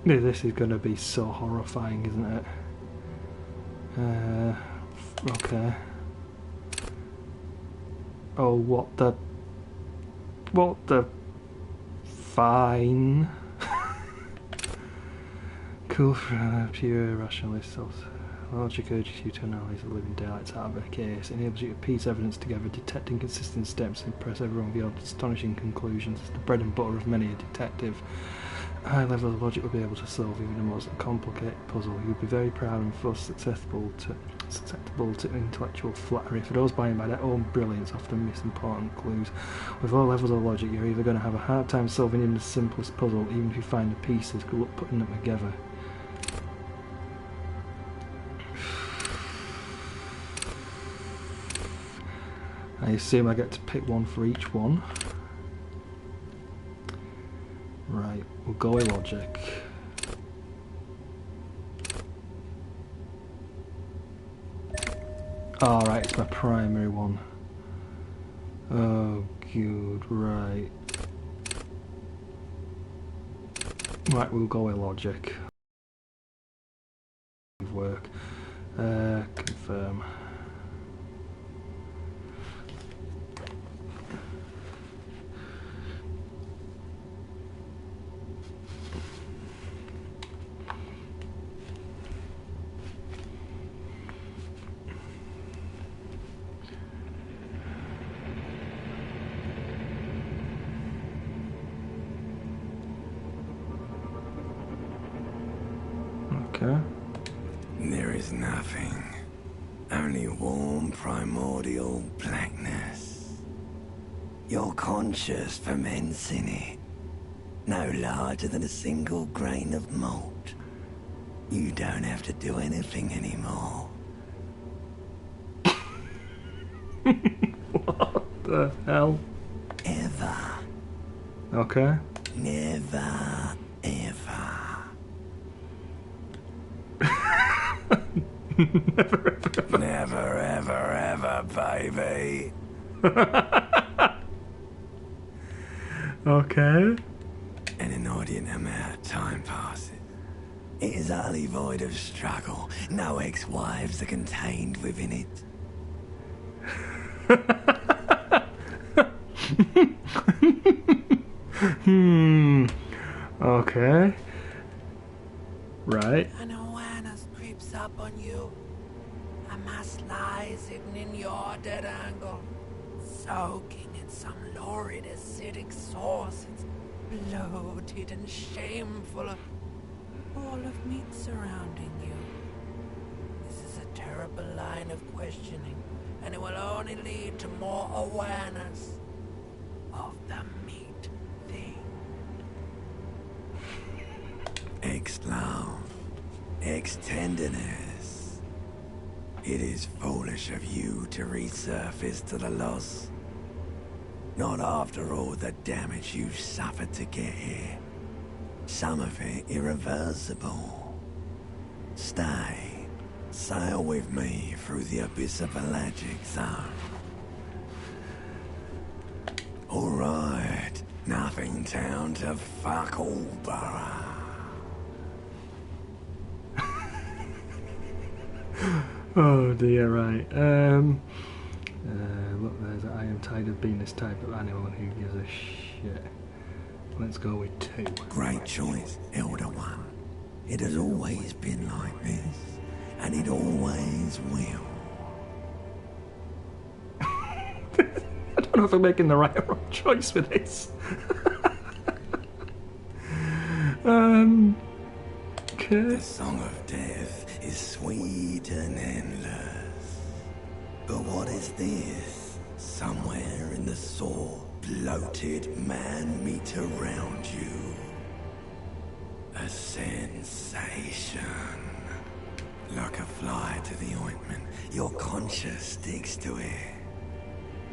This is going to be so horrifying, isn't it? Okay. Oh, what the... Fine. Cool for pure rationalist self. Logic urges you to analyse the living daylights out of a case. It enables you to piece evidence together, detect inconsistent steps, and impress everyone with your astonishing conclusions. It's the bread and butter of many a detective. A high level of logic will be able to solve even the most complicated puzzle. You'll be very proud and thus susceptible to intellectual flattery. For those buying by their own brilliance often miss important clues. With all levels of logic, you're either going to have a hard time solving even the simplest puzzle, even if you find the pieces, good luck putting them together. I assume I get to pick one for each one. Right, we'll go with logic. Alright, it's my primary one. Oh, good, right. Right, we'll go with logic. Work. Confirm. Okay. There is nothing. Only warm primordial blackness. Your conscious ferments in it. No larger than a single grain of malt. You don't have to do anything anymore. What the hell? Ever. Okay. Never, ever. Never, ever, ever, baby. Okay. An inordinate amount of time passes. It is utterly void of struggle. No ex-wives are contained within it. Okay. Right. An awareness creeps up on you. A mass lies hidden in your dead angle, soaking in some lurid acidic sauce. It's bloated and shameful. A ball of meat surrounding you. This is a terrible line of questioning, and it will only lead to more awareness of the meat thing. Ex-love. Ex-tenderness. It is foolish of you to resurface to the loss. Not after all the damage you've suffered to get here. Some of it irreversible. Stay. Sail with me through the abyss of Pelagic Zone. Alright. Nothing town to fuck all borough. Oh dear, right. Look, I am tired of being this type of animal and who gives a shit. Let's go with 2. Great choice, Elder One. It has always been like this, and it always will. I don't know if I'm making the right or wrong choice with this. Okay. The song of death is sweet and endless. But what is this? Somewhere in the sore, bloated man meat around you. A sensation. Like a fly to the ointment, your conscience sticks to it.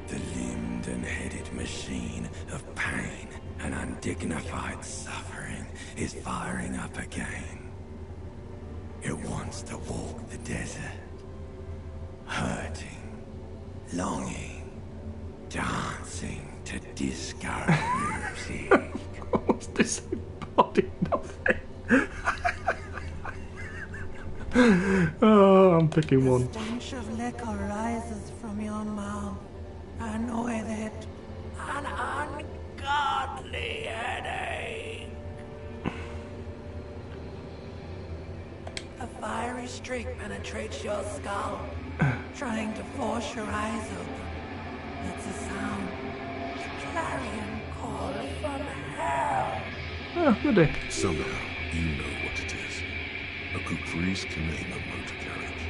The limbed and headed machine of pain and undignified suffering is firing up again. It wants to walk the desert, hurting, longing, dancing to disco music. What's this body nothing? Oh, I'm picking one. The stench of liquor rises from your mouth, and with it, an ungodly headache. A fiery streak penetrates your skull, trying to force your eyes open. It's a sound, a clarion call from hell. Oh, goody. Somehow, you know what it is. A caprice can name a motor carriage.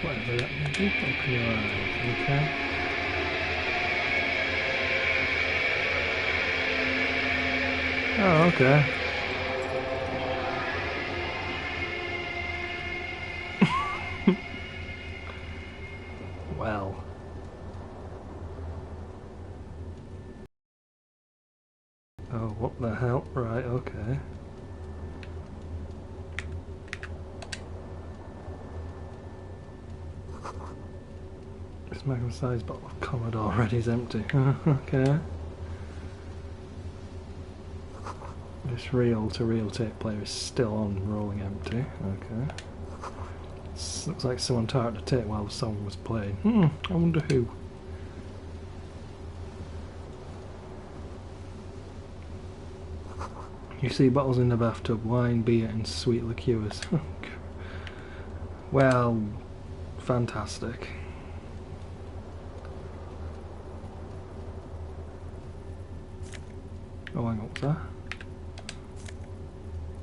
Whatever that may be, open your eyes, okay? Oh, okay. Well. Oh, what the hell? Right, okay. This magnum-sized bottle of Commodore already is empty. Okay. This reel-to-reel tape player is still on, rolling empty. Okay. Looks like someone tore out the tape while the song was playing. I wonder who. You see bottles in the bathtub, wine, beer and sweet liqueurs. Well, fantastic. Oh, hang on, what's that?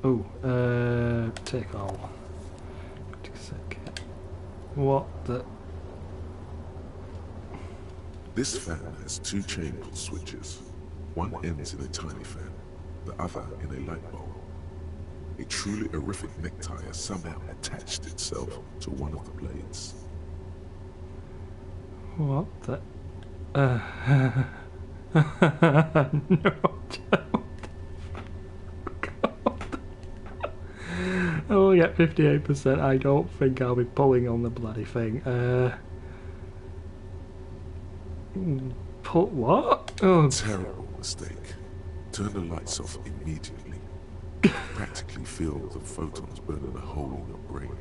Oh, take all. What the? This fan has two chain pull switches. One ends in a tiny fan, the other in a light bulb. A truly horrific necktie has somehow attached itself to one of the blades. What the? No, I will get 58%. I don't think I'll be pulling on the bloody thing. Put what? Oh, Terrible mistake. Turn the lights off immediately. Practically feel the photons burning a hole in your brain.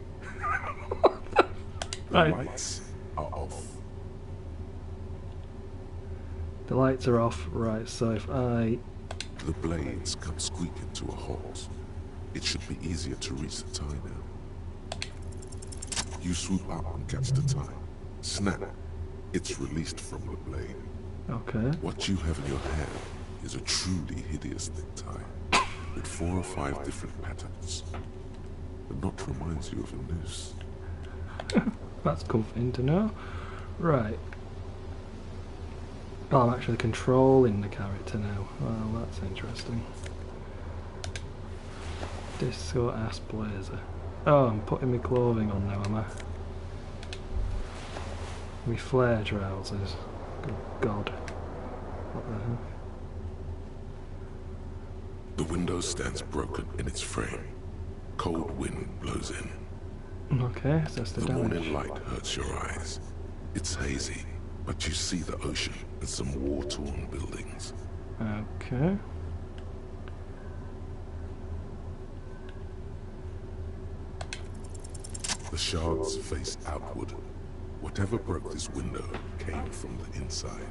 The Right. lights are off. The lights are off. Right, so if I... The blades come squeaking to a halt. It should be easier to reach the tie now. You swoop up and catch the tie. Snap. It's released from the blade. Okay. What you have in your hand is a truly hideous necktie with 4 or 5 different patterns. The knot reminds you of a noose. That's comforting to know. Right. Oh, I'm actually controlling the character now. Well, that's interesting. Disco ass blazer. Oh, I'm putting my clothing on now, am I? My flare trousers. Good God. What the heck? The window stands broken in its frame. Cold wind blows in. Okay, so that's the The damage. morning light hurts your eyes. It's hazy, but you see the ocean and some war-torn buildings. Okay. The shards face outward. Whatever broke this window came from the inside.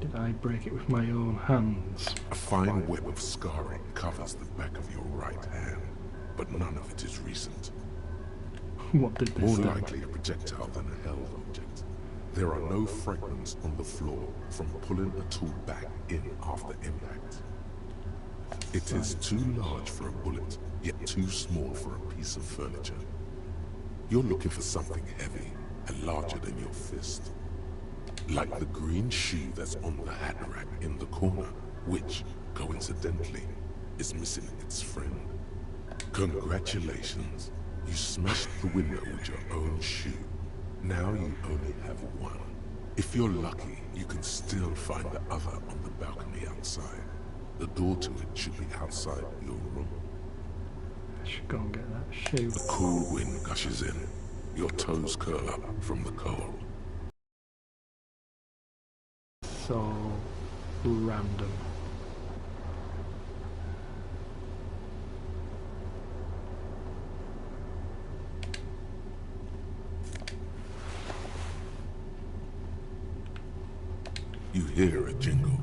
Did I break it with my own hands? A fine web of scarring covers the back of your right hand, but none of it is recent. What did this More do? likely a projectile than a held object. There are no fragments on the floor from pulling a tool back in after impact. It is too large for a bullet, yet too small for a piece of furniture. You're looking for something heavy and larger than your fist. Like the green shoe that's on the hat rack in the corner, which, coincidentally, is missing its friend. Congratulations. You smashed the window with your own shoe. Now you only have one. If you're lucky, you can still find the other on the balcony outside. The door to it should be outside your room. I should go and get that shoe. The cool wind gushes in. Your toes curl up from the cold. So random. You hear a jingle.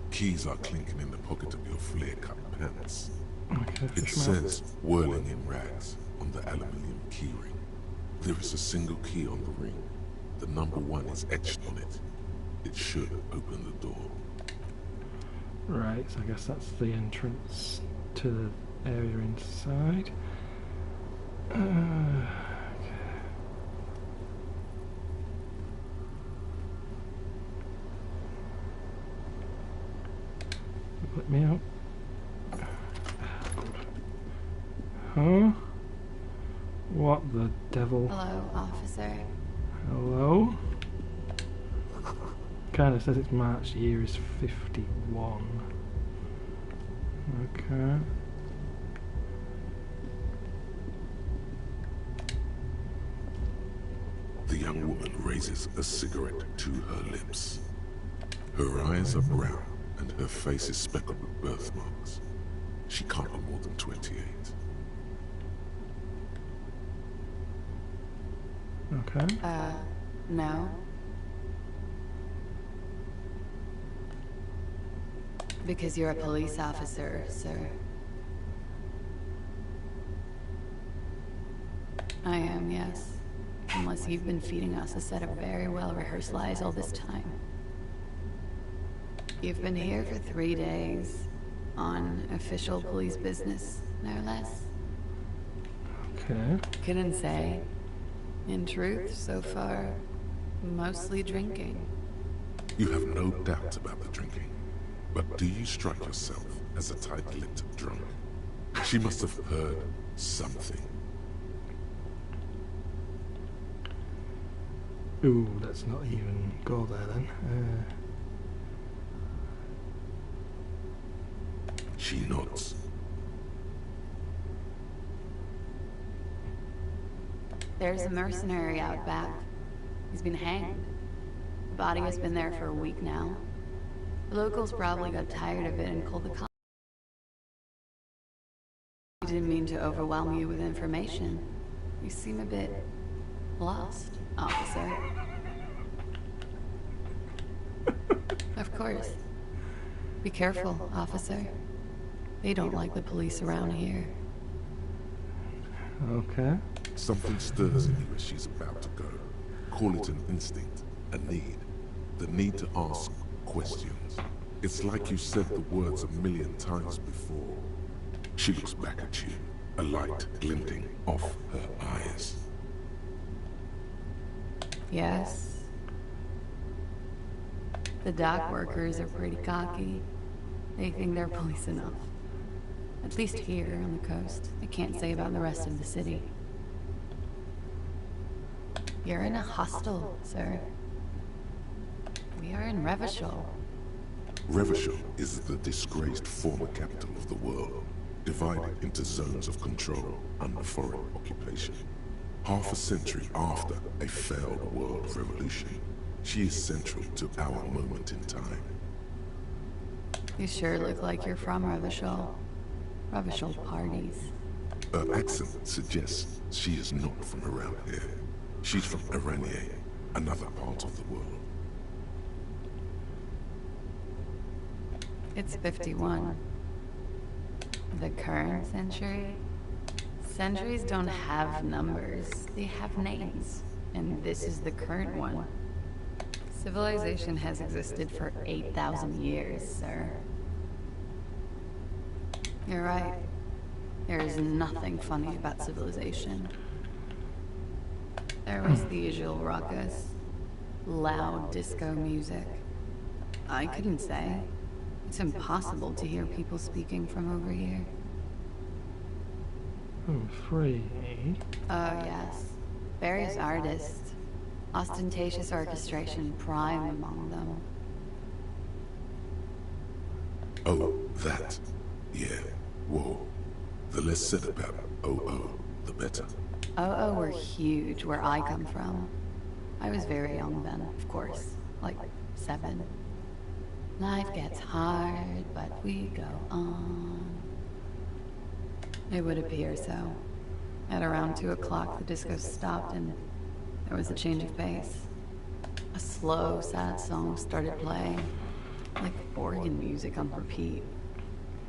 Keys are clinking in the pocket of your flare-cut pants. Okay, It fish mouth. says, whirling in rags, on the aluminium keyring. There is a single key on the ring. The number 1 is etched on it. It should open the door. Right, so I guess that's the entrance to the area inside. Okay. Let me out. Huh? What the devil? Hello, officer. Hello? Kinda says its March year is 51. Okay. The young woman raises a cigarette to her lips. Her eyes are brown and her face is speckled with birthmarks. She can't be more than 28. Okay. No. Because you're a police officer, sir. I am, yes. Unless you've been feeding us a set of very well-rehearsed lies all this time. You've been here for 3 days, on official police business, no less. Okay. Couldn't say. In truth, so far, mostly drinking. You have no doubt about the drinking. But do you strike yourself as a tight-lipped drunk? She must have heard something. Ooh, let's not even go there then. She nods. There's a mercenary out back. He's been hanged. The body has been there for a week now. The locals probably got tired of it and called the cops. I didn't mean to overwhelm you with information. You seem a bit lost, officer. Of course. Be careful, officer. They don't like the police around here. Okay. Something stirs in you as she's about to go. Call it an instinct, a need. The need to ask questions. It's like you said the words 1,000,000 times before. She looks back at you, a light glinting off her eyes. Yes. The dock workers are pretty cocky. They think they're police enough. At least here on the coast. I can't say about the rest of the city. You're in a hostel, sir. We are in Revachol. Revachol is the disgraced former capital of the world, divided into zones of control under foreign occupation. Half a century after a failed world revolution, she is central to our moment in time. You sure look like you're from Revachol. Revachol parties. Her accent suggests she is not from around here. She's from Irania, another part of the world. It's 51. The current century? Centuries don't have numbers. They have names. And this is the current one. Civilization has existed for 8,000 years, sir. You're right. There is nothing funny about civilization. There was the usual ruckus. Loud disco music. I couldn't say. It's impossible to hear people speaking from over here. Oh, free, eh? Oh, yes. Various artists. Ostentatious orchestration prime among them. Oh, that. Yeah. Whoa. The less said about OO, the better. OO were huge where I come from. I was very young then, of course. Like 7. Life gets hard, but we go on. It would appear so. At around 2 o'clock, the disco stopped and there was a change of pace. A slow, sad song started playing, like organ music on repeat.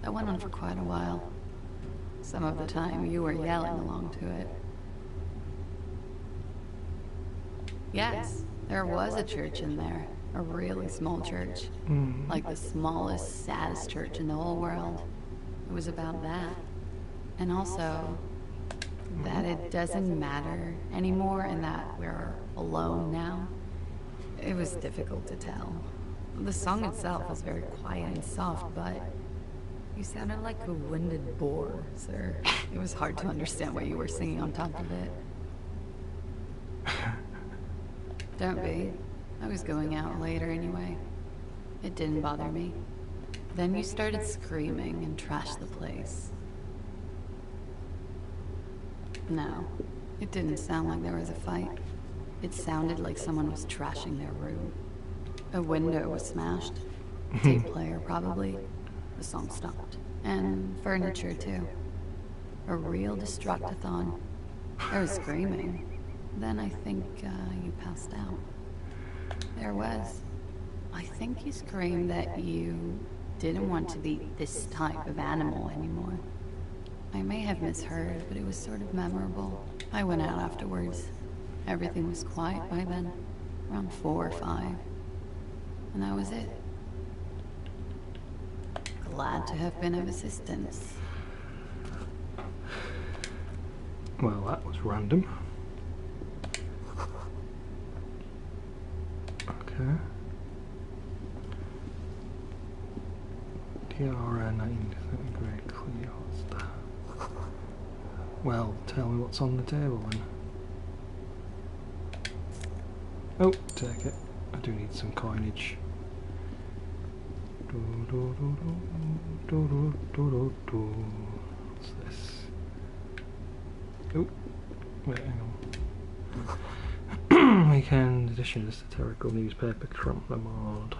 That went on for quite a while. Some of the time, you were yelling along to it. Yes, there was a church in there. A really small church. Like the smallest, saddest church in the whole world. It was about that. And also, that it doesn't matter anymore and that we're alone now. It was difficult to tell. The song itself was very quiet and soft, but you sounded like a winded boar, sir. It was hard to understand what you were singing on top of it. Don't be. I was going out later anyway. It didn't bother me. Then you started screaming and trashed the place. No, it didn't sound like there was a fight. It sounded like someone was trashing their room. A window was smashed. Tape player, probably. The song stopped. And furniture, too. A real destructathon. I was screaming. Then I think you passed out. There was. I think you screamed that you didn't want to be this type of animal anymore. I may have misheard, but it was sort of memorable. I went out afterwards. Everything was quiet by then. Around 4 or 5. And that was it. Glad to have been of assistance. Well, that was random. Okay. DRN 19 centigrade clear. What's that? Well, tell me what's on the table then. Oh, take it. I do need some coinage. What's this? Oh, wait, hang on. Weekend edition of the satirical newspaper Trump the Mod.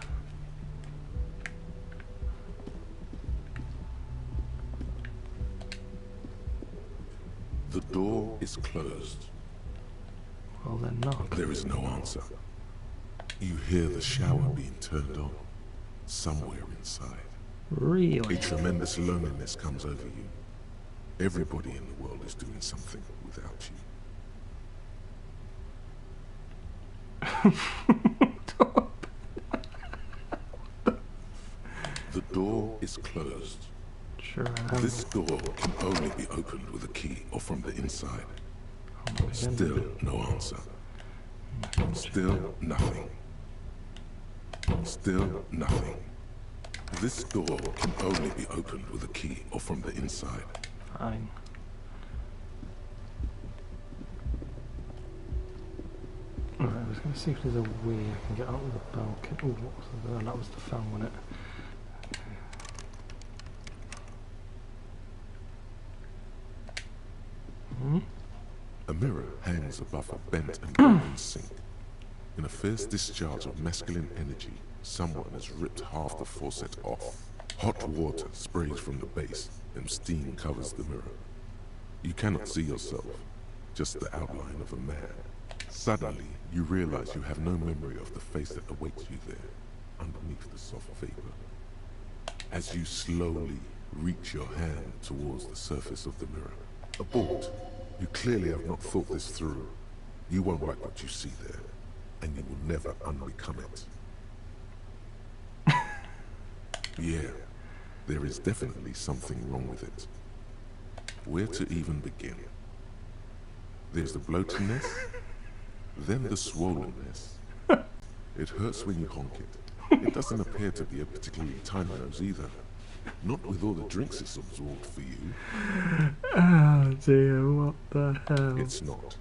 The door is closed. Well then knock. There is no answer. You hear the shower being turned on, somewhere inside. Really? A tremendous loneliness comes over you. Everybody in the world is doing something without you. The door is closed. Sure I am. This door can only be opened with a key or from the inside. Oh, Still no answer. Still nothing. Still nothing. This door can only be opened with a key or from the inside. Fine. Alright, I was going to see if there's a way I can get out of the balcony. Oh, what was that? That was the fan, wasn't it? A mirror hangs above a bent and broken sink. In a fierce discharge of masculine energy, someone has ripped half the faucet off. Hot water sprays from the base, and steam covers the mirror. You cannot see yourself, just the outline of a man. Suddenly, you realize you have no memory of the face that awaits you there, underneath the soft vapor. As you slowly reach your hand towards the surface of the mirror, abort. You clearly have not thought this through. You won't like what you see there, and you will never unbecome it. Yeah, there is definitely something wrong with it. Where to even begin? There's the bloatedness, then the swollenness. It hurts when you honk it. It doesn't appear to be a particularly tiny nose either. Not with all the drinks it's absorbed for you. Oh dear, what the hell? It's not.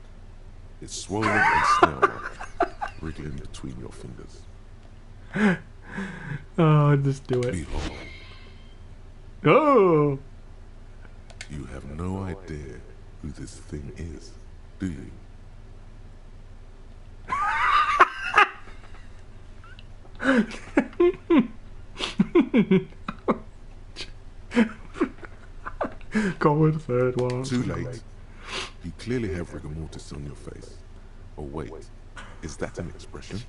It's swollen and snail-like, wriggling between your fingers. Oh, just do it. Behold, Oh! you have no idea who this thing is, do you? Go with the third one. Too late. You clearly have rigor mortis on your face. Oh wait, is that an expression?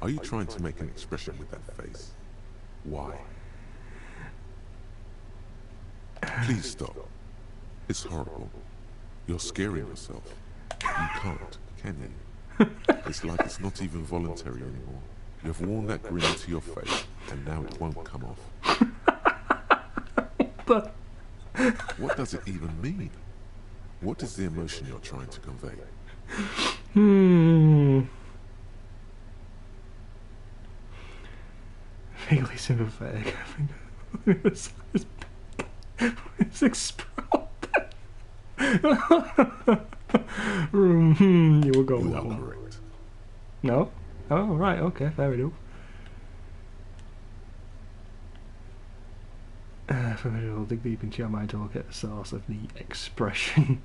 Are you trying to make an expression with that face? Why? Please stop. It's horrible. You're scaring yourself. You can't, can you? It's like it's not even voluntary anymore. You've worn that grin into your face, and now it won't come off. But What does it even mean? What is the emotion you're trying to convey? Vaguely sympathetic. I think it's exploded. You will go with You that are one. correct. No? Oh, right, okay, fair enough. Familiar will dig deep into your mind to look at the source of the expression.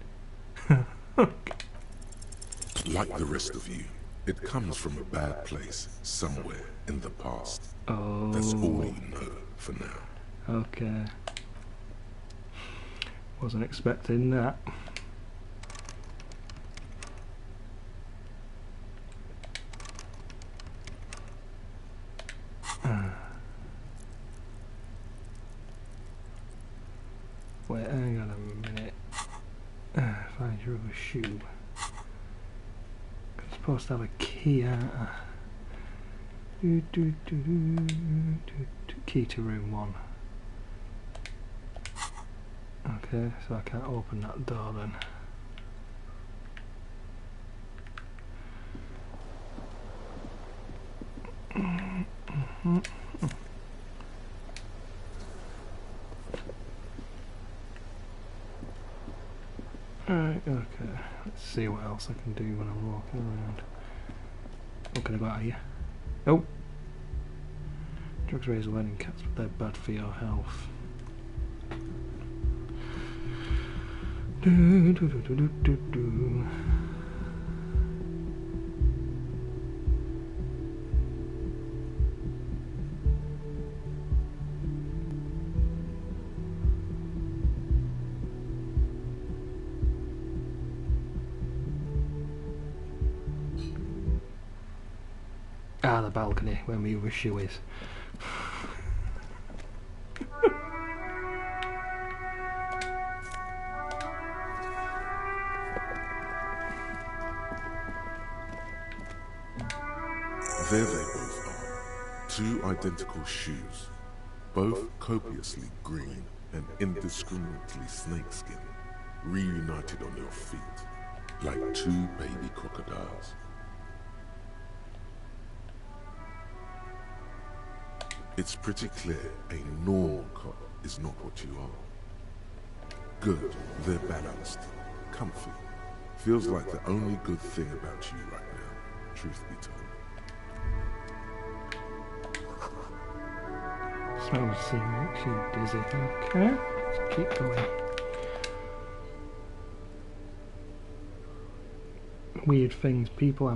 Like the rest of you, it comes from a bad place somewhere in the past. Oh. That's all you know for now. Okay. Wasn't expecting that. Wait, hang on a minute. Find your other shoe. I'm supposed to have a key, aren't I? Key to room 1. Okay, so I can't open that door then. Alright, okay. Let's see what else I can do when I'm walking around. What can I go out here? Oh! Drugs raise learning cats, but they're bad for your health. Do. Ah, the balcony, where my other shoe is. There they both are. Two identical shoes. Both copiously green and indiscriminately snakeskin. Reunited on your feet. Like two baby crocodiles. It's pretty clear a normal cop is not what you are. Good, they're balanced, comfy. Feels like the only good thing about you right now, truth be told. Smells the same, makes you dizzy. Okay, let's keep going. Weird things, people